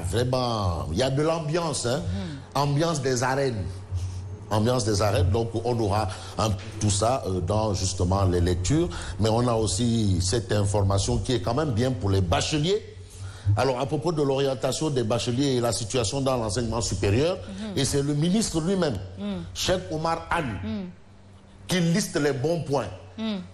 vraiment, il y a de l'ambiance, hein, ambiance des arènes. Ambiance des arènes, donc on aura tout ça dans justement les lectures, mais on a aussi cette information qui est quand même bien pour les bacheliers. Alors à propos de l'orientation des bacheliers et la situation dans l'enseignement supérieur, et c'est le ministre lui-même, Cheikh Oumar Anne, qui liste les bons points.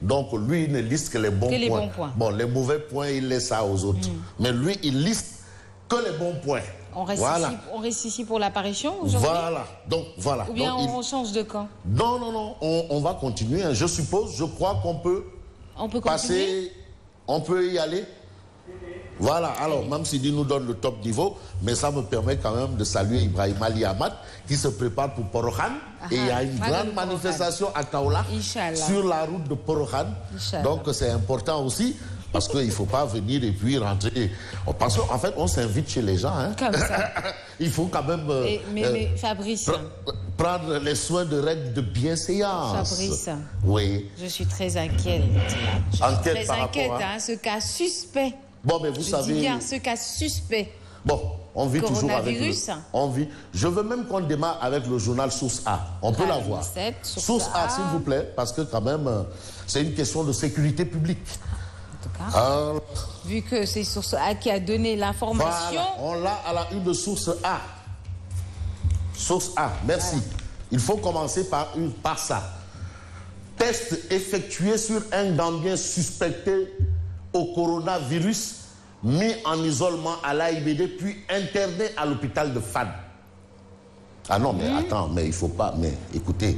Donc lui, il ne liste que les bons points. Bon, les mauvais points, il laisse ça aux autres. Mais lui, il liste que les bons points. On reste ici pour l'apparition aujourd'hui. Voilà, donc voilà. Ou bien donc, on change de camp? Non, on va continuer. Hein. Je suppose, je crois qu'on peut, passer, on peut y aller. Voilà, alors Mme Sidi nous donne le top niveau, mais ça me permet quand même de saluer Ibrahim Ali Ahmad qui se prépare pour Porokhan. Et il y a une grande manifestation à Kaolack sur la route de Porokhan. Donc c'est important aussi. Parce qu'il ne faut pas venir et puis rentrer. Parce qu'en fait, on s'invite chez les gens. Hein. Comme ça. Il faut quand même mais Fabrice, prendre les soins de règles de bienséance. Fabrice, oui. Je suis très inquiète. Très inquiète, hein, ce cas suspect. Bon, mais vous savez... Bien, ce cas suspect. Bon, on vit toujours avec on vit. Je veux même qu'on démarre avec le journal Source A. On peut la voir. Source A, s'il vous plaît, parce que quand même, c'est une question de sécurité publique. Vu que c'est Source A qui a donné l'information... Voilà, on l'a à la une de Source A. Source A, merci. Voilà. Il faut commencer par ça. Test effectué sur un Gambien suspecté au coronavirus, mis en isolement à l'AIBD, puis interné à l'hôpital de Fann. Ah non, mais attends, mais il faut pas... Mais écoutez,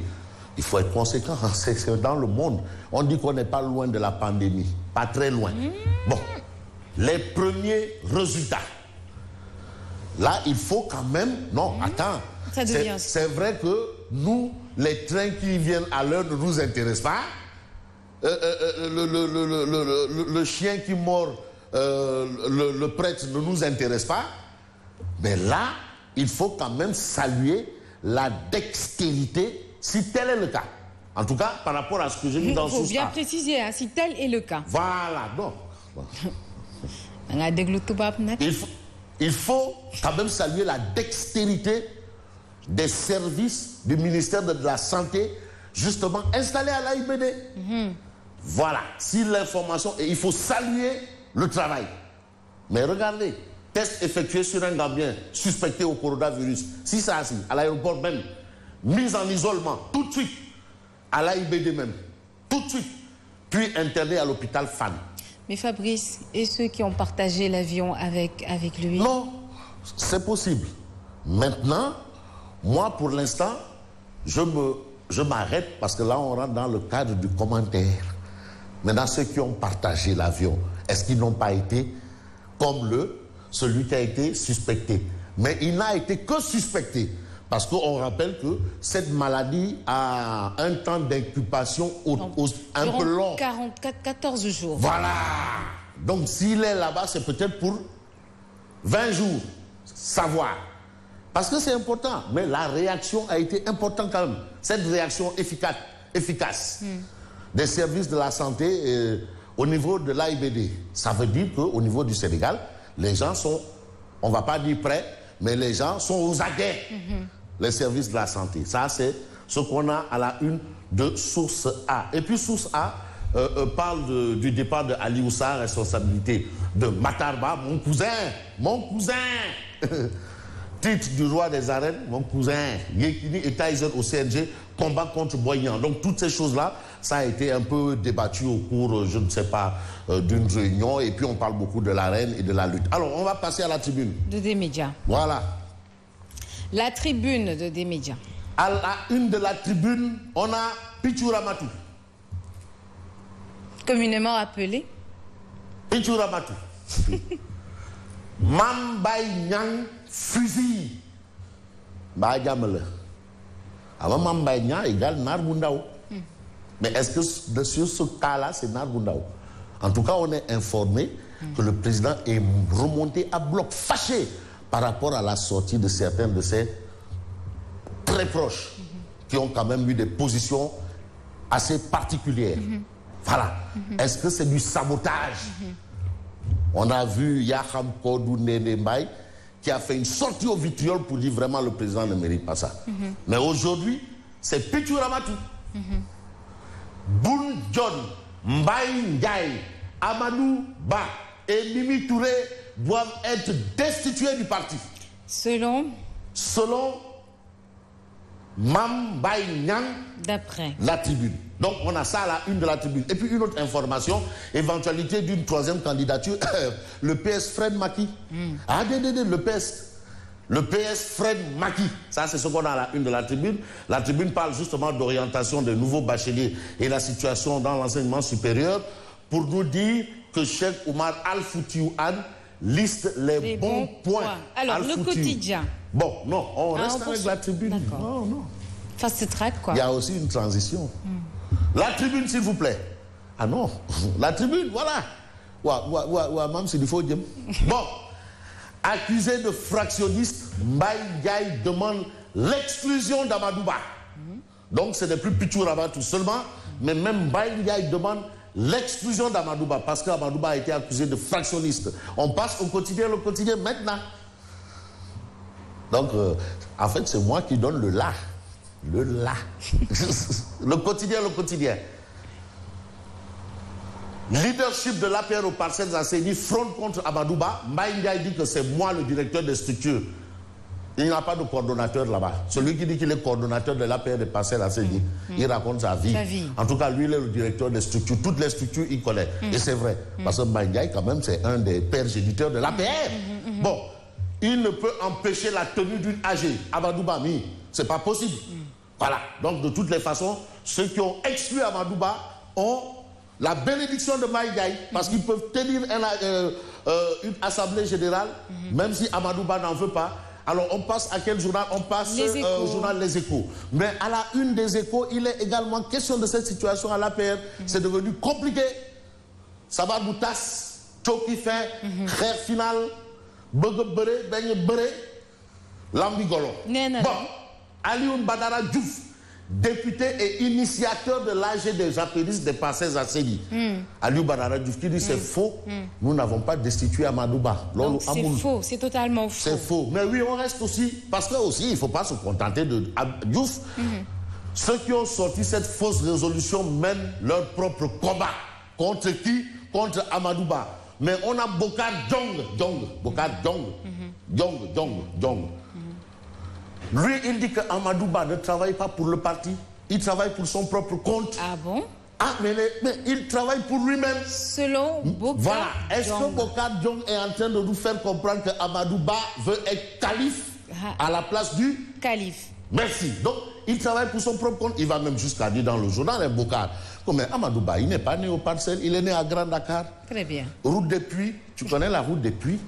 il faut être conséquent. C'est dans le monde. On dit qu'on n'est pas loin de la pandémie. Pas très loin. Bon, les premiers résultats. Là, il faut quand même... Non, attends. C'est vrai que nous, les trains qui viennent à l'heure ne nous intéressent pas. Le chien qui mord le prêtre ne nous intéresse pas. Mais là, il faut quand même saluer la dextérité, si tel est le cas. En tout cas, par rapport à ce que j'ai mis dans ce... Il faut bien préciser, hein, si tel est le cas. Voilà, non. Il faut quand même saluer la dextérité des services du ministère de la Santé, justement installés à l'AIBD. Voilà, si l'information... Et il faut saluer le travail. Mais regardez, test effectué sur un Gambien suspecté au coronavirus, si ça assis, à l'aéroport même, mis en isolement, tout de suite, à l'AIBD même, tout de suite, puis interné à l'hôpital Fann. Mais Fabrice, et ceux qui ont partagé l'avion avec lui? Non, c'est possible. Maintenant, moi, pour l'instant, je m'arrête parce que là, on rentre dans le cadre du commentaire. Maintenant, ceux qui ont partagé l'avion, est-ce qu'ils n'ont pas été comme celui qui a été suspecté? Mais il n'a été que suspecté. Parce qu'on rappelle que cette maladie a un temps d'incubation un peu long. 14 jours. Voilà. Donc s'il est là-bas, c'est peut-être pour 20 jours. Savoir. Parce que c'est important. Mais la réaction a été importante quand même. Cette réaction efficace des services de la santé au niveau de l'AIBD. Ça veut dire qu'au niveau du Sénégal, les gens sont, on ne va pas dire prêts, mais les gens sont aux aguets. Les services de la santé. Ça, c'est ce qu'on a à la une de Source A. Et puis Source A parle du départ de Ali Oussa, responsabilité de Matarba, mon cousin. Titre du roi des arènes, mon cousin. Yekini et Tyson au CNG, combat contre Boyan. Donc toutes ces choses-là, ça a été un peu débattu au cours, je ne sais pas, d'une réunion. Et puis on parle beaucoup de l'arène et de la lutte. Alors, on va passer à la tribune. De des médias. Voilà. La tribune de des médias. À la une de la tribune, on a Pichuramatou. Communément appelé Pichuramatou. Mambay Nyang fusil. Bagamele. Avant Mambay Nyang égale Narbundao. Mais est-ce que sur ce cas-là, c'est Narbundao? En tout cas, on est informé que le président est remonté à bloc, fâché par rapport à la sortie de certains de ses très proches, qui ont quand même eu des positions assez particulières. Voilà. Est-ce que c'est du sabotage? On a vu Yaham Kodou Nene Mbaye qui a fait une sortie au vitriol pour dire vraiment le président ne mérite pas ça. Mais aujourd'hui, c'est Pichou Ramatou. Boun John, Mbaye Ndiaye, Amadou Ba et Mimi Touré doivent être destitués du parti. Selon Mam Mbaye Niang, d'après la Tribune. Donc on a ça à la une de la Tribune. Et puis une autre information, éventualité d'une troisième candidature, le PS Fred Maki. Le PS Fred Maki. Ça c'est ce qu'on a à la une de la Tribune. La Tribune parle justement d'orientation des nouveaux bacheliers et la situation dans l'enseignement supérieur pour nous dire que Cheikh Oumar Al-Foutiou Anne liste les bons points. Alors le quotidien. Bon, non, on reste avec la Tribune. Non. Fast track, quoi. Il y a aussi une transition. La Tribune, s'il vous plaît. Ah non, la Tribune, voilà. Même s'il faut dire. Bon, accusé de fractionniste, Mbaye Ndiaye demande l'exclusion d'Amadouba. Donc, ce n'est plus Pichou Ramatou seulement, mais même Mbaye Ndiaye demande l'exclusion d'Amadouba parce qu'Amadouba a été accusé de fractionniste. On passe au quotidien, le quotidien maintenant. Donc, en fait, c'est moi qui donne le là. Le là. Le quotidien. Leadership de l'APR aux Parcelles Assainies fronde contre Amadouba. Mbaye Ndiaye dit que c'est moi le directeur des structures. Il n'y a pas de coordonnateur là-bas. Celui qui dit qu'il est coordonnateur de l'APR des Parcelles Assainies, il raconte sa vie. En tout cas, lui, il est le directeur des structures. Toutes les structures, il connaît. Et c'est vrai. Parce que Mbaye Ndiaye, quand même, c'est un des pères géniteurs de l'APR. Bon. Il ne peut empêcher la tenue d'une AG. Amadouba, c'est pas possible. Voilà. Donc, de toutes les façons, ceux qui ont exclu Amadouba ont la bénédiction de Mbaye Ndiaye parce qu'ils peuvent tenir une assemblée générale, même si Amadouba n'en veut pas. Alors, on passe à quel journal? On passe au journal Les Échos. Mais à la une des Échos, il est également question de cette situation à l'APR. C'est devenu compliqué. Sabar Boutas, Choki fait, Kher final. Lambigolo. Bon, Alioune Badara Diouf, député et initiateur de l'AG des apéristes des Parcelles Assainies. Alioune Badara Diouf qui dit c'est faux, nous n'avons pas destitué Amadouba. C'est faux, c'est totalement faux. C'est faux. Mais oui, on reste aussi, parce que aussi, il ne faut pas se contenter de Diouf. Ceux qui ont sorti cette fausse résolution mènent leur propre combat. Contre qui? Contre Amadouba. Mais on a Bokar Djong. Lui, il dit que Amadouba ne travaille pas pour le parti. Il travaille pour son propre compte. Ah bon? Ah, mais il travaille pour lui-même. Selon Bokar Voilà. Est-ce que Bokar Djong est en train de nous faire comprendre que Amadouba veut être calife à la place du calife? Merci. Donc, il travaille pour son propre compte. Il va même jusqu'à dire dans le journal, Bokar, comme Amadouba, il n'est pas né au Parcelles, il est né à Grand Dakar. Très bien. Route des Puits, tu connais la route des Puits?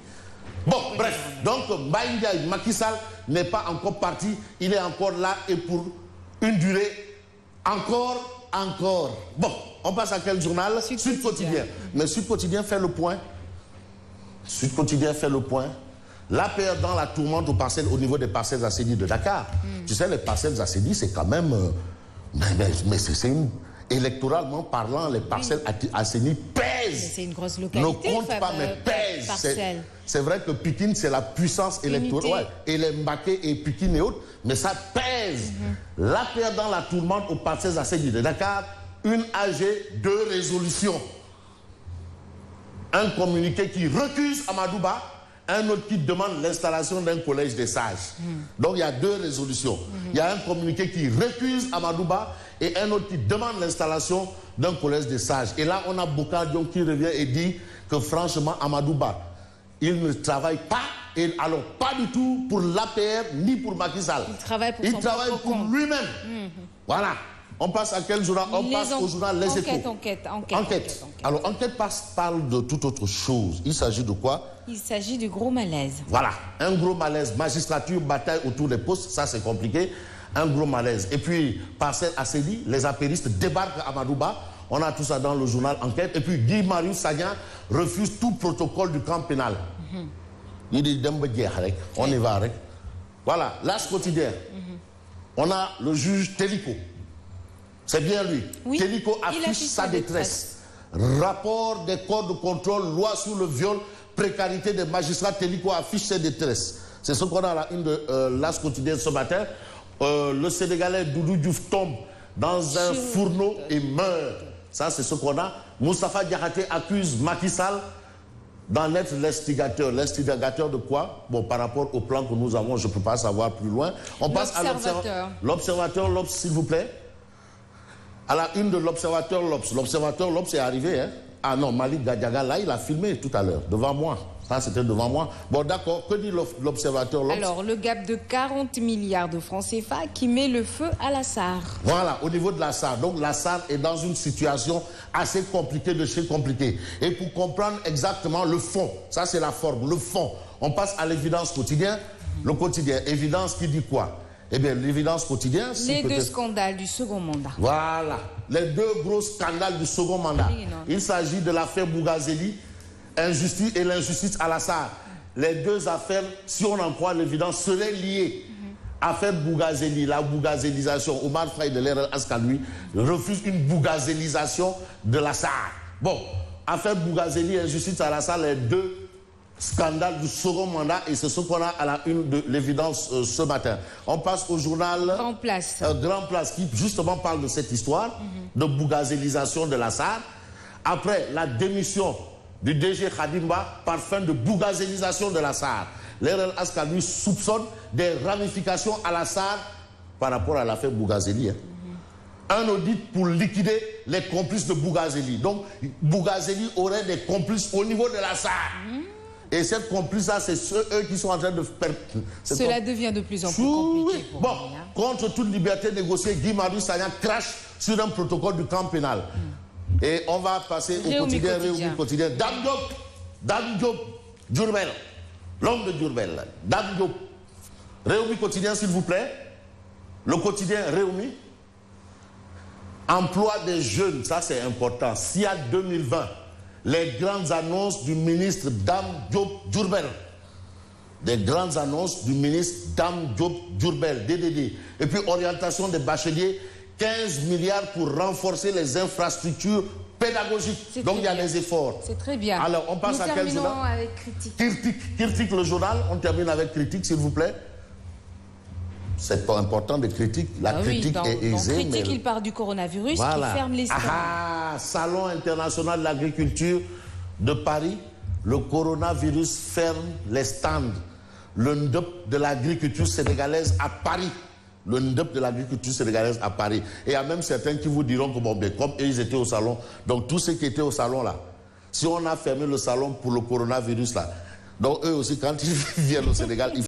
Bon, bref. Donc, Mbaye Ndiaye, Macky Sall n'est pas encore parti. Il est encore là et pour une durée encore. Bon, on passe à quel journal? Sud Quotidien. Mais Sud Quotidien fait le point. L'APR dans la tourmente aux parcelles au niveau des Parcelles Assainies de Dakar. Tu sais, les Parcelles Assainies, c'est quand même... mais c'est une... Électoralement parlant, les Parcelles Assainies pèsent. C'est une grosse localité. Ne compte pas, mais pèsent. C'est vrai que Pikine, c'est la puissance électorale. Ouais. Et les Mbaké et Pikine et autres, mais ça pèse. L'APR dans la tourmente aux Parcelles Assainies de Dakar, une AG, 2 résolutions. Un communiqué qui recuse Amadouba, un autre qui demande l'installation d'un collège des sages. Donc il y a 2 résolutions. Il y a un communiqué qui recuse Amadouba et un autre qui demande l'installation d'un collège des sages. Et là, on a Bokar Djong qui revient et dit que franchement, Amadouba, il ne travaille pas, et alors pas du tout pour l'APR ni pour Macky Sall. Il travaille pour lui-même. Voilà. On passe à quel journal? On passe au journal Les Échos. Enquête. Alors, Enquête parle de toute autre chose. Il s'agit de quoi? Il s'agit du gros malaise. Voilà. Un gros malaise. Magistrature, bataille autour des postes. Ça, c'est compliqué. Un gros malaise. Et puis, Parcelles Assainies, les apéristes débarquent à Amadouba. On a tout ça dans le journal Enquête. Et puis, Guy Marius Sagna refuse tout protocole du camp pénal. Il dit, on y va. Voilà. L'As quotidien. On a le juge Téliko. C'est bien lui. Oui, Téliko affiche sa détresse. Rapport des corps de contrôle, loi sur le viol, précarité des magistrats. Téliko affiche ses détresses. C'est ce qu'on a à la une de l'As quotidien ce matin. Le Sénégalais Doudou Diouf tombe dans un fourneau et meurt. Ça, c'est ce qu'on a. Moustapha Diakhaté accuse Macky Sall d'en être l'instigateur. L'instigateur de quoi? Bon, par rapport au plan que nous avons, je ne peux pas savoir plus loin. On passe à l'Observateur. L'Obs, s'il vous plaît. À la une de l'Observateur, l'Obs. L'Observateur, l'Obs est arrivé, hein? Ah non, Malik Gadiaga, là, il a filmé tout à l'heure, devant moi. Ça, c'était devant moi. Bon, d'accord. Que dit l'Observateur, l'Obs? Alors, le gap de 40 milliards de francs CFA qui met le feu à la SAR. Voilà, au niveau de la SAR. Donc, la SAR est dans une situation assez compliquée de chez compliqué. Et pour comprendre exactement le fond, ça, c'est la forme, le fond. On passe à l'évidence quotidien. Le quotidien, évidence qui dit quoi? Eh bien, l'évidence quotidienne... Les deux scandales du second mandat. Voilà, les deux gros scandales du second mandat. Il s'agit de l'affaire Bougazeli, injustice et l'injustice à la SAR. Les deux affaires, si on en croit l'évidence, seraient liées. Affaire Bougazeli, la bougazélisation. Omar Faye de l'RL Askanui refuse une bougazélisation de la SAR. Bon, affaire Bougazeli, injustice à la SAR, les deux scandale du second mandat, et c'est ce qu'on a à la une de l'évidence ce matin. On passe au journal Grand Place. Grand Place qui justement parle de cette histoire de bougazélisation de la SAR. Après la démission du DG Khadimba par fin de bougazélisation de la SAR. L'RL Askanui soupçonne des ramifications à la SAR par rapport à l'affaire Bougazeli. Un audit pour liquider les complices de Bougazeli. Donc Bougazeli aurait des complices au niveau de la SAR. Et cette complice-là, c'est eux qui sont en train de faire... Cela devient de plus en plus compliqué pour bon, lui, hein. Contre toute liberté négociée, Guy Marius Sagna crache sur un protocole du camp pénal. Et on va passer au quotidien, Réumi quotidien. Dame Diop, Djurbel, l'homme de Djurbel, Dame Diop. Réumi quotidien, s'il vous plaît. Le quotidien Réumi. Emploi des jeunes, ça c'est important. SIA 2020. Les grandes annonces du ministre Dame Diop Djurbel. Des grandes annonces du ministre Dame Diop Djurbel, DDD. Et puis orientation des bacheliers, 15 milliards pour renforcer les infrastructures pédagogiques. Donc il y a des efforts. C'est très bien. Alors on passe à quel journal? Avec Critique. Critique, le journal. On termine avec Critique, s'il vous plaît. C'est pas important de critique. La critique est aisée. Dans Critique, il part du coronavirus qui ferme les stands. Salon international de l'agriculture de Paris. Le coronavirus ferme les stands. Le NDEP de l'agriculture sénégalaise à Paris. Le NDEP de l'agriculture sénégalaise à Paris. Et il y a même certains qui vous diront que bon, ben, comme ils étaient au salon, donc tous ceux qui étaient au salon là, si on a fermé le salon pour le coronavirus là, donc eux aussi, quand ils viennent au Sénégal, ils